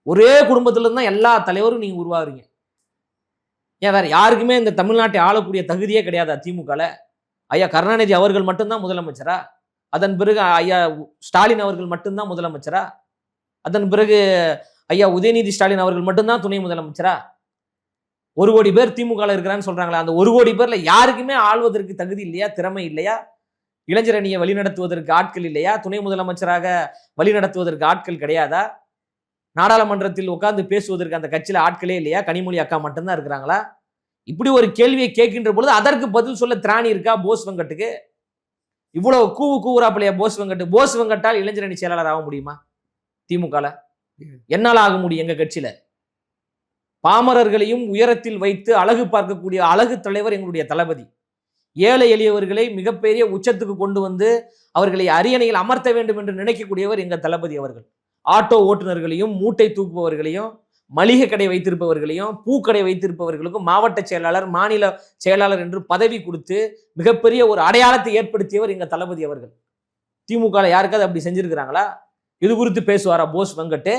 ஒரே குடும்பத்துல இருந்தா எல்லா தலைவரும் நீங்க உருவாகுறீங்க. ஏன் வேற யாருக்குமே இந்த தமிழ்நாட்டை ஆளக்கூடிய தகுதியே கிடையாது திமுகல? ஐயா கருணாநிதி அவர்கள் மட்டும்தான் முதலமைச்சரா? அதன் பிறகு ஐயா ஸ்டாலின் அவர்கள் மட்டும்தான் முதலமைச்சரா? அதன் பிறகு ஐயா உதயநிதி ஸ்டாலின் அவர்கள் மட்டும்தான் துணை முதலமைச்சரா? 1 கோடி பேர் திமுக இருக்கிறான்னு சொல்றாங்களா? அந்த 1 கோடி பேர்ல யாருக்குமே ஆள்வதற்கு தகுதி இல்லையா? திறமை இல்லையா? இளைஞர் அணியை வழிநடத்துவதற்கு ஆட்கள் இல்லையா? துணை முதலமைச்சராக வழிநடத்துவதற்கு ஆட்கள் கிடையாதா? நாடாளுமன்றத்தில் உட்கார்ந்து பேசுவதற்கு அந்த கட்சியில ஆட்களே இல்லையா? கனிமொழி அக்கா மட்டும்தான் இருக்கிறாங்களா? இப்படி ஒரு கேள்வியை கேட்கின்ற பொழுது அதற்கு பதில் சொல்ல திராணி இருக்கா போஸ் வெங்கட்டுக்கு? இவ்வளவு கூவுறாப்பிலையா போஸ் வெங்கட்? போஸ் வெங்கட்டால் இளைஞர் அணி செயலாளர் ஆக முடியுமா திமுகல? என்னால ஆக முடியும் எங்க கட்சியில. பாமரர்களையும் உயரத்தில் வைத்து அழகு பார்க்கக்கூடிய அழகு தலைவர் எங்களுடைய தளபதி. ஏழை எளியவர்களை மிகப்பெரிய உச்சத்துக்கு கொண்டு வந்து அவர்களை அரியணையில் அமர்த்த வேண்டும் என்று நினைக்கக்கூடியவர் எங்க தளபதி அவர்கள். ஆட்டோ ஓட்டுநர்களையும் மூட்டை தூக்குபவர்களையும் மளிகை கடை வைத்திருப்பவர்களையும் பூக்கடை வைத்திருப்பவர்களுக்கும் மாவட்ட செயலாளர் மாநில செயலாளர் என்று பதவி கொடுத்து மிகப்பெரிய ஒரு அடையாளத்தை ஏற்படுத்தியவர் எங்க தளபதி அவர்கள். திமுக யாருக்காவது அப்படி செஞ்சிருக்கிறாங்களா? இது குறித்து பேசுவாரா போஸ் வெங்கட்?